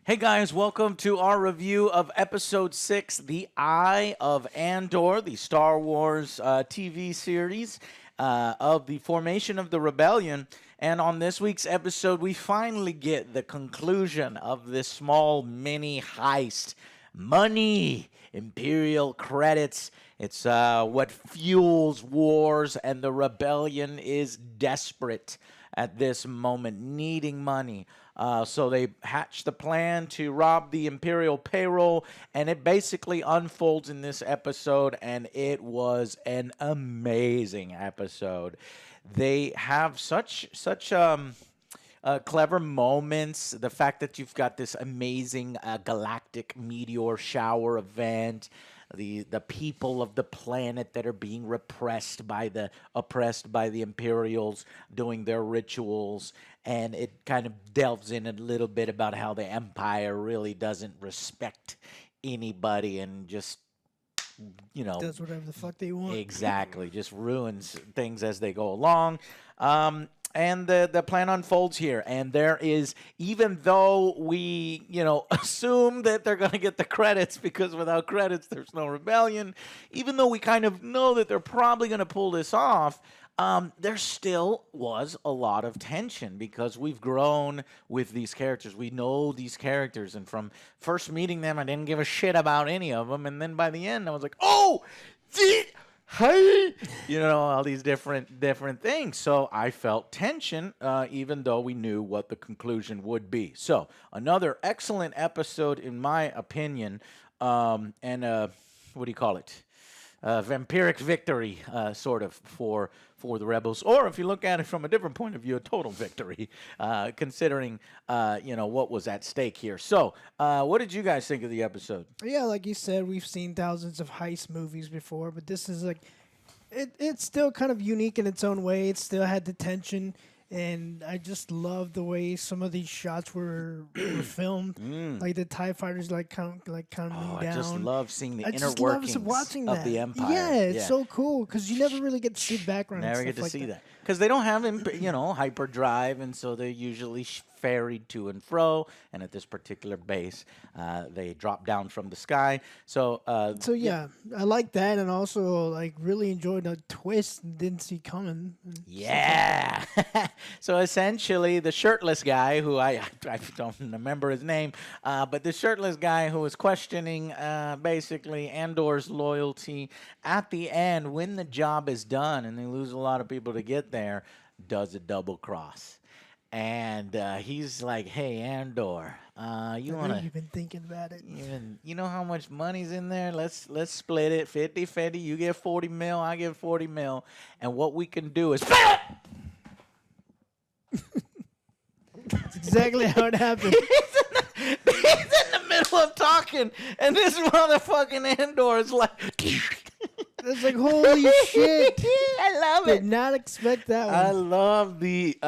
Hey guys, welcome to our review of episode 6, The Eye of Andor, the Star Wars TV series of the formation of the rebellion. And on this week's episode, we finally get the conclusion of this small mini heist. Money, Imperial credits. It's what fuels wars, and the rebellion is desperate at this moment, needing money. So they hatch the plan to rob the Imperial payroll, and it basically unfolds in this episode, and it was an amazing episode. They have such clever moments. The fact that you've got this amazing galactic meteor shower event, the people of the planet that are being oppressed by the Imperials doing their rituals, and it kind of delves in a little bit about how the Empire really doesn't respect anybody and just Does whatever the fuck they want. exactly just ruins things as they go along. And the plan unfolds here, and there is, even though we assume that they're going to get the credits, because without credits there's no rebellion, even though we kind of know that they're probably going to pull this off, there still was a lot of tension because we've grown with these characters. We know these characters, and from first meeting them, I didn't give a shit about any of them, and then by the end, I was like, oh, hey, all these different things. So I felt tension, even though we knew what the conclusion would be. So another excellent episode, in my opinion, and what do you call it? Vampiric victory, sort of, for the rebels, or if you look at it from a different point of view, a total victory, considering what was at stake here. So, what did you guys think of the episode? Yeah, like you said, we've seen thousands of heist movies before, but this is like, it's still kind of unique in its own way. It still had the tension, and I just love the way some of these shots were filmed. Like the TIE fighters, like counting Oh, I down. just love seeing the I inner just love workings watching of that. the Empire. Yeah, it's so cool because you never really get to see the background. Never and get stuff to like see that. that because they don't have hyperdrive, and so they're usually ferried to and fro. And at this particular base, they drop down from the sky. So, So yeah, I like that, and also like really enjoyed the twist and didn't see coming. And yeah. So essentially, the shirtless guy, who I don't remember his name, but the shirtless guy who was questioning basically Andor's loyalty at the end, when the job is done and they lose a lot of people to get there, does a double cross. And he's like, "Hey, Andor, you I know wanna you've been thinking about it. even you know how much money's in there? Let's split it 50-50. You get 40 mil, I get 40 mil, and what we can do is." That's exactly how it happened. He's in the middle of talking, and this motherfucking Andor is like, It's like, holy shit. I love Did it. not expect that I one. love the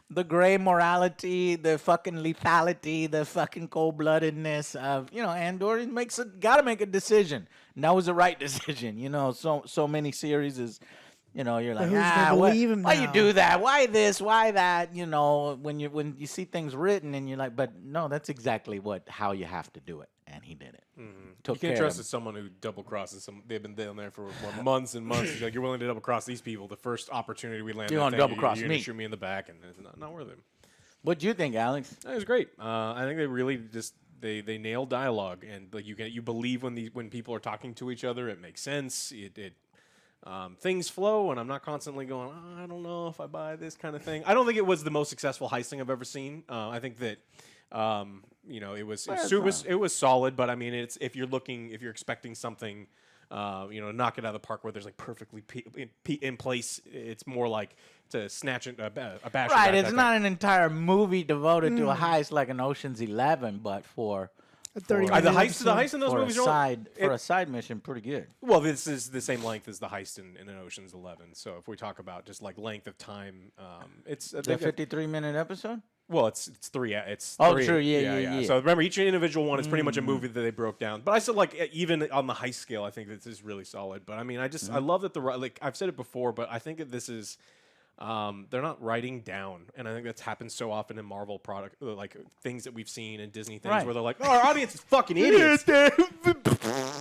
the gray morality, the fucking lethality, the fucking cold bloodedness of Andor. He gotta make a decision, and that was the right decision. So many series is. You're like, who's gonna believe him why you now?" do that? Why this? Why that? When you see things written and you're like, but no, that's exactly how you have to do it, and he did it. Took You can't care trust of someone who double crosses some. They've been down there for months and months. He's like, you're willing to double cross these people. The first opportunity we land, You're that gonna thing, double-cross you're me. gonna shoot me in the back, and it's not worth it. What do you think, Alex? It was great. I think they really just they nailed dialogue, and like you believe when people are talking to each other, it makes sense. Things flow, and I'm not constantly going, I don't know if I buy this kind of thing. I don't think it was the most successful heisting I've ever seen. I think that it was solid, but I mean, if you're expecting something, knock it out of the park where there's like perfectly in place, it's more like to snatch a bash. Right, it's not an entire movie devoted to a heist like an Ocean's 11, but for A 30 for- minute the episode. heist in those for movies a are all- side it- for a side mission, pretty good. Well, this is the same length as the heist in an Ocean's 11. So if we talk about just like length of time, it's I The think 53-minute episode. well, it's three. It's Oh, three. true, yeah. So remember, each individual one is pretty much a movie that they broke down. But I still like even on the heist scale, I think this is really solid. But I mean, I love that like I've said it before, but I think that this is they're not writing down, and I think that's happened so often in Marvel product, like things that we've seen in Disney things, Right. where they're like, "Oh, our audience is fucking idiots."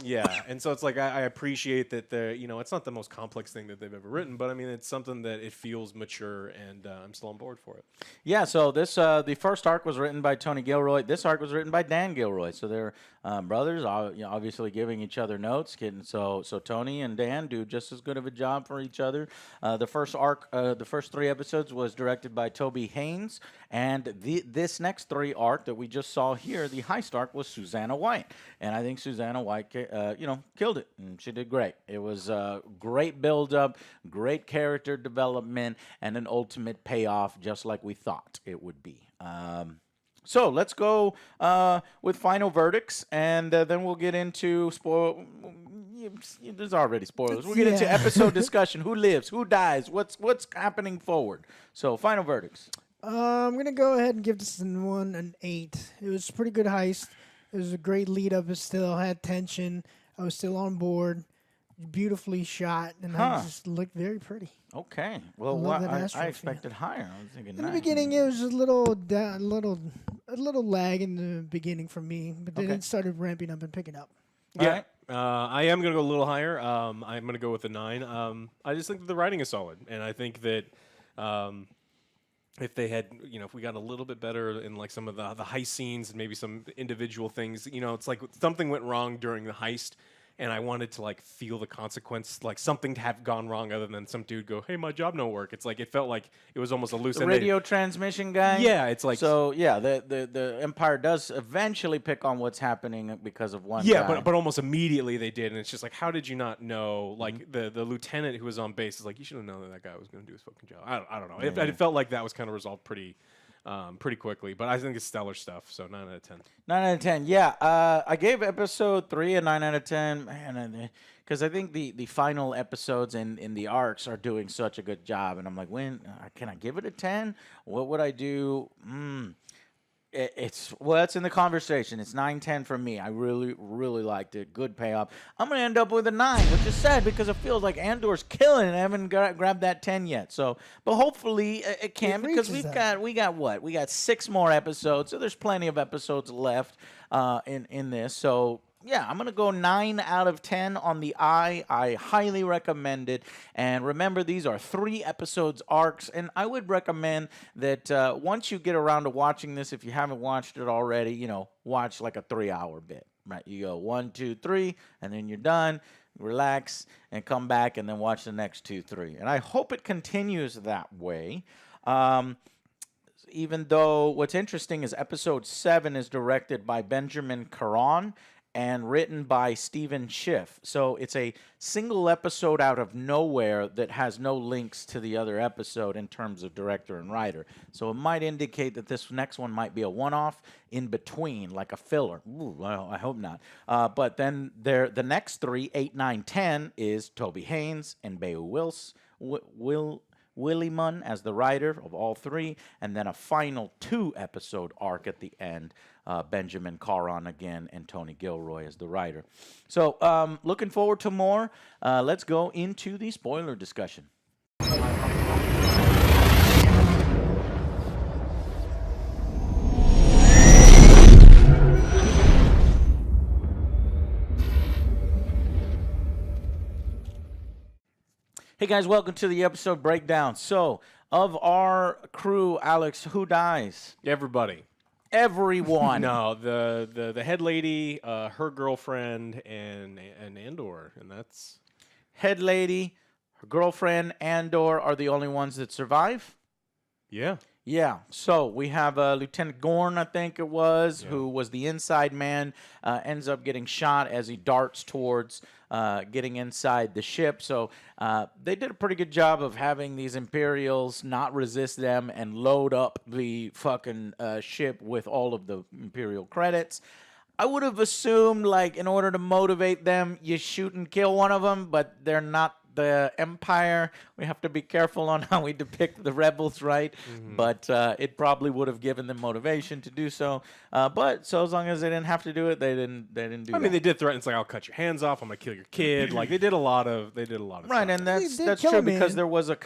Yeah, and so it's like I appreciate that it's not the most complex thing that they've ever written, but I mean it's something that it feels mature, and I'm still on board for it. Yeah, so this the first arc was written by Tony Gilroy. This arc was written by Dan Gilroy. So they're brothers, obviously giving each other notes. So Tony and Dan do just as good of a job for each other. The first arc, the first 3 episodes was directed by Toby Haynes, and this next 3 arc that we just saw here, the Heist arc, was Susanna White, and I think Susanna White, killed it, and she did great. It was great build up, great character development, and an ultimate payoff, just like we thought it would be. So let's go with final verdicts, and then we'll get into There's already spoilers. We'll get into episode discussion. Who lives? Who dies? What's happening forward? So final verdicts. I'm gonna go ahead and give this one an 8. It was a pretty good heist. It was a great lead up. It still had tension. I was still on board. Beautifully shot, and it just looked very pretty. Okay. Well, I expected higher. I was thinking in the beginning, it was a little lag in the beginning for me, but then it started ramping up and picking up. Yeah. Right. I am going to go a little higher. I'm going to go with a 9. I just think that the writing is solid, and I think that if they had, if we got a little bit better in like some of the heist scenes and maybe some individual things, it's like something went wrong during the heist, and I wanted to like feel the consequence, like something to have gone wrong other than some dude go, "Hey, my job don't work." It's like it felt like it was almost a loose end. Radio transmission guy. Yeah, it's like so. Yeah, the Empire does eventually pick on what's happening because of one. Yeah, guy. but almost immediately they did, and it's just like, how did you not know? Like the lieutenant who was on base is like, you should have known that guy was going to do his fucking job. I don't know. It felt like that was kind of resolved pretty quickly, but I think it's stellar stuff. So 9 out of 10. 9 out of 10. Yeah, I gave episode 3 a 9 out of 10, man, because I think the final episodes in the arcs are doing such a good job, and I'm like, when can I give it a 10? What would I do? It's in the conversation. It's 9-10 for me. I really, really liked it. Good payoff. I'm going to end up with a 9, which is sad because it feels like Andor's killing it. I haven't grabbed that 10 yet. So, but hopefully it can, because we got what? We got 6 more episodes. So there's plenty of episodes left in this. So yeah, I'm going to go 9 out of 10 on the eye. I highly recommend it. And remember, these are 3 episodes arcs. And I would recommend that once you get around to watching this, if you haven't watched it already, watch like a 3-hour bit. Right? You go 1, 2, 3, and then you're done. Relax and come back and then watch the next 2, 3. And I hope it continues that way. Even though what's interesting is episode 7 is directed by Benjamin Caron and written by Stephen Schiff. So it's a single episode out of nowhere that has no links to the other episode in terms of director and writer. So it might indicate that this next one might be a one-off in between, like a filler. Ooh, well, I hope not. But then the next 3, 8, 9, 10, is Toby Haynes and Beowulf Willimon as the writer of all 3, and then a final 2-episode arc at the end. Benjamin Caron again, and Tony Gilroy as the writer. So looking forward to more. Let's go into the spoiler discussion. Hey guys, welcome to the episode breakdown. So, of our crew, Alex, who dies? Everybody. Everyone. No, the head lady, her girlfriend, and Andor, and that's head lady, her girlfriend, Andor are the only ones that survive. Yeah. Yeah. So we have Lieutenant Gorn, I think it was, who was the inside man, ends up getting shot as he darts towards getting inside the ship. So they did a pretty good job of having these Imperials not resist them and load up the fucking ship with all of the Imperial credits. I would have assumed, like, in order to motivate them, you shoot and kill one of them, but they're not the Empire. We have to be careful on how we depict the rebels, right? But it probably would have given them motivation to do so. But so as long as they didn't have to do it, they didn't do that. I mean, they did threaten. It's like, I'll cut your hands off. I'm gonna kill your kid. Like they did a lot of. Right, and stuff. that's kill true him, because man. there was a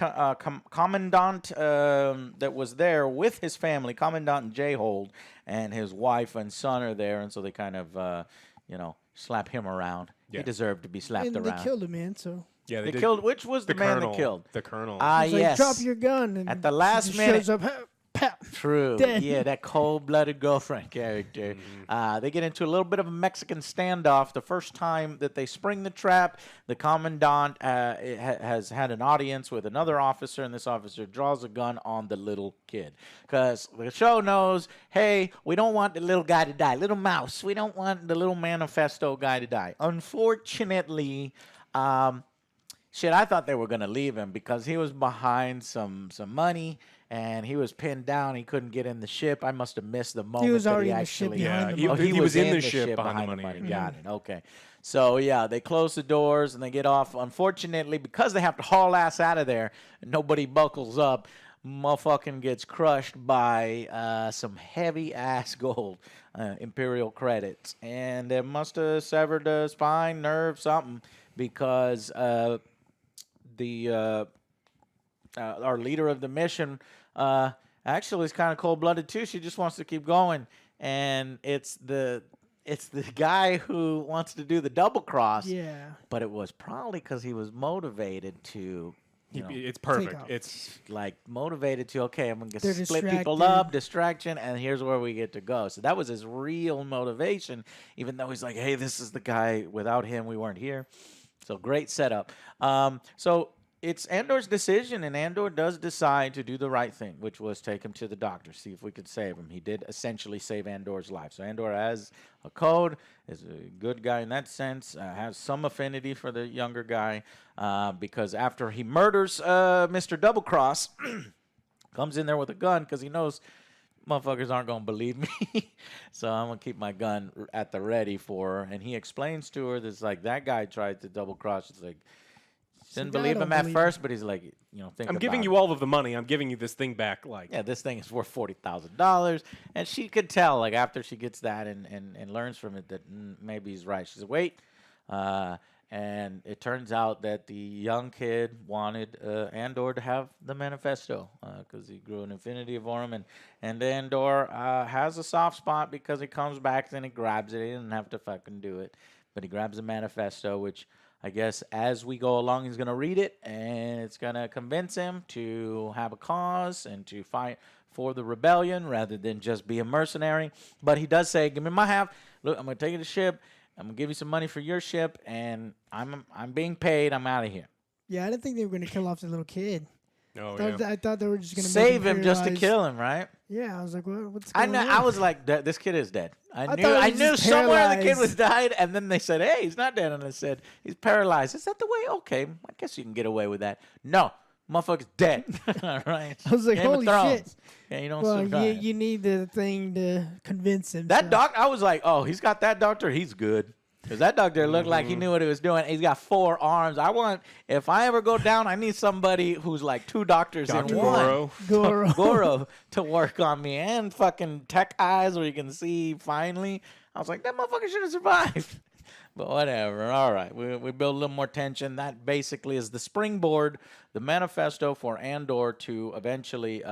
commandant that was there with his family, Commandant J-Hold, and his wife and son are there, and so they kind of, slap him around. Yeah. He deserved to be slapped And around. they killed him, man. So Yeah, They did. killed. Which was the man colonel, that killed? the colonel. Ah, he's like, yes. drop your gun. And At the he last just minute. shows up. Pow. True. Dead. Yeah, that cold-blooded girlfriend character. They get into a little bit of a Mexican standoff. The first time that they spring the trap, the commandant has had an audience with another officer, and this officer draws a gun on the little kid. Because the show knows, hey, we don't want the little guy to die. Little mouse. We don't want the little manifesto guy to die. Unfortunately, I thought they were going to leave him because he was behind some money. And he was pinned down. He couldn't get in the ship. I must have missed the moment. was that already he in the ship actually. behind the Yeah, money. he was in the ship ship behind the money. Got it. Okay. So yeah, they close the doors and they get off. Unfortunately, because they have to haul ass out of there, nobody buckles up. Motherfucking gets crushed by some heavy ass gold, Imperial credits, and it must have severed a spine, nerve, something, because our leader of the mission actually is kind of cold-blooded too. She just wants to keep going, and it's the guy who wants to do the double cross. Yeah. But it was probably because he was motivated to. It's perfect. off. It's Like motivated to, okay, I'm gonna They're split people distracted. up, distraction, and here's where we get to go. So that was his real motivation, even though he's like, hey, this is the guy. Without him, we weren't here. So great setup. So it's Andor's decision, and Andor does decide to do the right thing, which was take him to the doctor, see if we could save him. He did essentially save Andor's life. So Andor has a code, is a good guy in that sense, has some affinity for the younger guy, because after he murders Mr. Doublecross, comes in there with a gun because he knows motherfuckers aren't going to believe me. So I'm going to keep my gun at the ready for her. And he explains to her that like that guy tried to double cross. It's like, didn't I believe don't him at believe first, but he's like, think I'm giving about you it. all of the money. I'm giving you this thing back. Like, Yeah, this thing is worth $40,000. And she could tell, like, after she gets that and learns from it that maybe he's right. She said, wait. And it turns out that the young kid wanted Andor to have the manifesto because he grew an affinity for him. And Andor has a soft spot because he comes back and he grabs it. He didn't have to fucking do it. But he grabs the manifesto, which I guess as we go along, he's going to read it. And it's going to convince him to have a cause and to fight for the rebellion rather than just be a mercenary. But he does say, give me my half. Look, I'm going to take you to the ship. I'm gonna give you some money for your ship, and I'm being paid. I'm out of here. Yeah, I didn't think they were going to kill off the little kid. oh I thought they were just going to Save him just to kill him, right? Yeah, I was like, what's I going know. on? I was like, this kid is dead. I thought knew. he was I knew just somewhere the kid paralyzed. was died, and then they said, "Hey, he's not dead," and I said, "He's paralyzed." Is that the way? Okay, I guess you can get away with that. No, motherfucker's dead. All right. I was like, Game of holy Thrones. shit. Yeah, you don't Well, survive. you need the thing to convince him. That so. doc, I was like, oh, he's got that doctor. He's good. Because that doctor looked like he knew what he was doing. He's got 4 arms. If I ever go down, I need somebody who's like 2 doctors Dr. in one. Goro. Goro. Goro to work on me and fucking tech eyes where you can see finally. I was like, that motherfucker should have survived. But whatever. All right. We build a little more tension. That basically is the springboard, the manifesto for Andor to eventually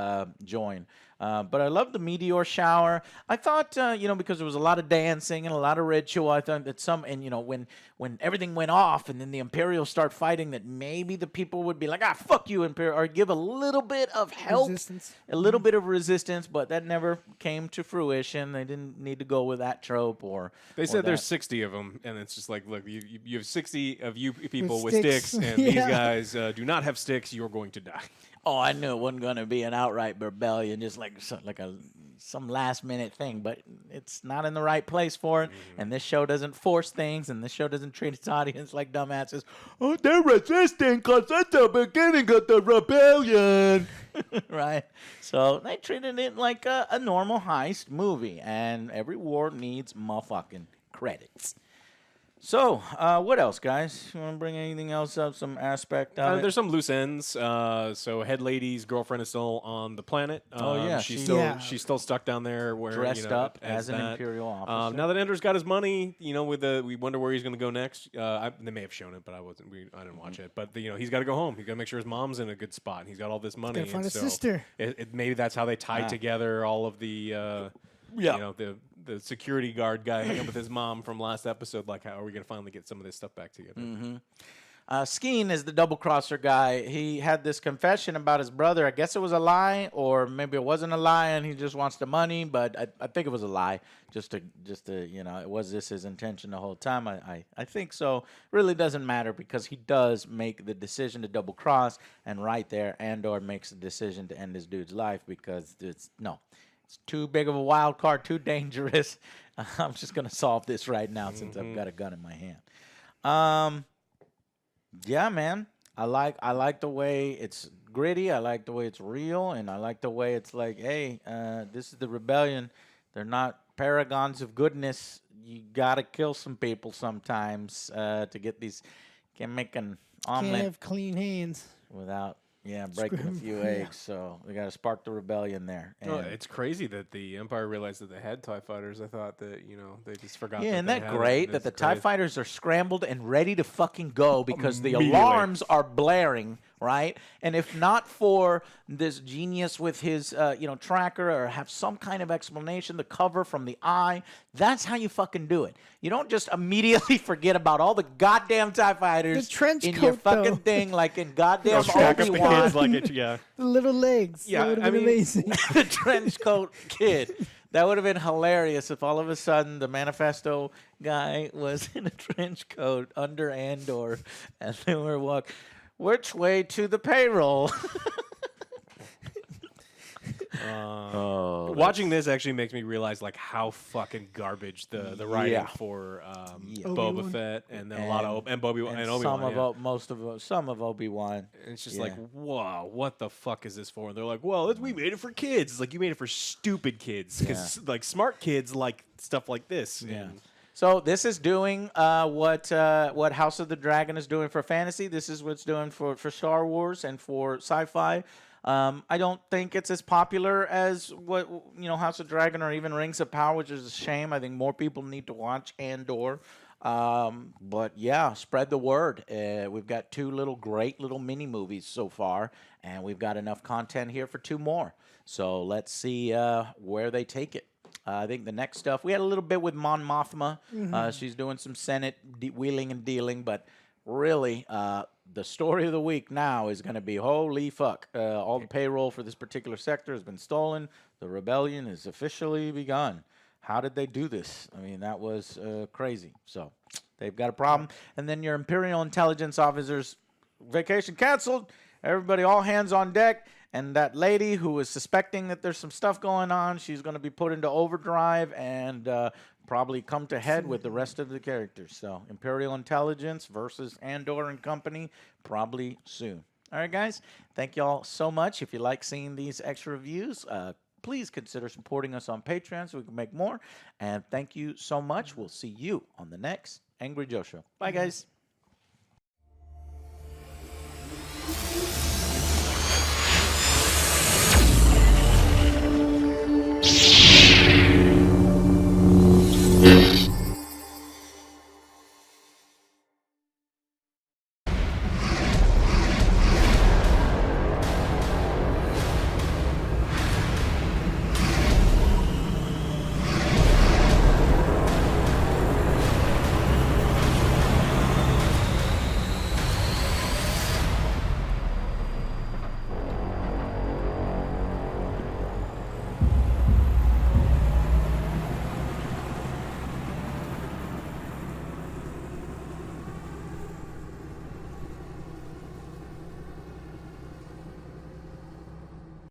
join. But I love the meteor shower. I thought, because there was a lot of dancing and a lot of ritual, I thought that when everything went off and then the Imperials start fighting, that maybe the people would be like, fuck you, Imperial, or give a little bit of help, Resistance. a little bit of resistance, but that never came to fruition. They didn't need to go with that trope or. They or said there's that. 60 of them, and it's just like, look, you have 60 of you people with sticks. sticks, and Yeah. these guys do not have sticks. You're going to die. Oh, I knew it wasn't going to be an outright rebellion, just like some last minute thing, but it's not in the right place for it. And this show doesn't force things, and this show doesn't treat its audience like dumbasses. Oh, they're resisting because that's the beginning of the rebellion, right? So they treated it like a normal heist movie, and every war needs motherfucking credits. So, what else, guys? You want to bring anything else up? Some aspect of it? There's some loose ends. So head lady's girlfriend is still on the planet. Oh, yeah, she's she- still Yeah. she's still stuck down there, where Dressed up as an that. Imperial officer. Now that Andor's got his money, we wonder where he's going to go next. They may have shown it, but I didn't watch it. But he's got to go home. He's got to make sure his mom's in a good spot. And he's got all this money. Gotta find and his so sister. Maybe that's how they tied together all of the. The security guard guy hanging with his mom from last episode. Like, how are we going to finally get some of this stuff back together? Skeen is the double crosser guy. He had this confession about his brother. I guess it was a lie, or maybe it wasn't a lie, and he just wants the money. But I think it was a lie. Just to was this his intention the whole time? I think so. Really doesn't matter because he does make the decision to double cross, and right there, Andor makes the decision to end this dude's life because it's too big of a wild card, too dangerous. I'm just gonna solve this right now since I've got a gun in my hand. Yeah, man. I like the way it's gritty. I like the way it's real, and I like the way it's like, hey, this is the rebellion. They're not paragons of goodness. You gotta kill some people sometimes to get these. Can't make an omelet Can't have clean hands. without breaking a few eggs. So we gotta spark the rebellion there. And It's crazy that the Empire realized that they had TIE fighters. I thought that, they just forgot. yeah, that isn't they that had it, great and that the it's TIE crazy. fighters are scrambled and ready to fucking go because the Immediately. alarms are blaring, right? And if not for this genius with his, tracker or have some kind of explanation, the cover from the eye, that's how you fucking do it. You don't just immediately forget about all the goddamn TIE fighters The trench in your coat, fucking though. thing like in goddamn Stack up the Obi-Wan. kids like it, yeah. The little legs. Yeah, That would I have been mean- amazing. The trench coat kid. That would have been hilarious if all of a sudden the manifesto guy was in a trench coat under Andor and they were walking, which way to the payroll? Watching this actually makes me realize like how fucking garbage the writing Yeah. for Obi-Wan. Boba Fett and then a lot of and Obi-Wan and and some Obi-Wan. of some of Obi-Wan. And it's just Yeah. like, whoa, what the fuck is this for? And they're like, well, we made it for kids. It's like, you made it for stupid kids. Because, like, smart kids like stuff like this. Yeah. And So this is doing what House of the Dragon is doing for fantasy. This is what it's doing for Star Wars and for sci-fi. I don't think it's as popular as what House of Dragon or even Rings of Power, which is a shame. I think more people need to watch Andor. But yeah, spread the word. We've got two great little mini movies so far, and we've got enough content here for two more. So let's see where they take it. I think the next stuff, we had a little bit with Mon Mothma. She's doing some Senate wheeling and dealing, but really, the story of the week now is going to be, holy fuck. All the payroll for this particular sector has been stolen. The rebellion is officially begun. How did they do this? I mean, that was crazy. So they've got a problem. And then your Imperial intelligence officers, vacation canceled. Everybody, all hands on deck. And that lady who was suspecting that there's some stuff going on, she's going to be put into overdrive and probably come to head with the rest of the characters. So Imperial intelligence versus Andor and company probably soon. All right, guys. Thank you all so much. If you like seeing these extra reviews, please consider supporting us on Patreon so we can make more. And thank you so much. We'll see you on the next Angry Joe Show. Bye, guys.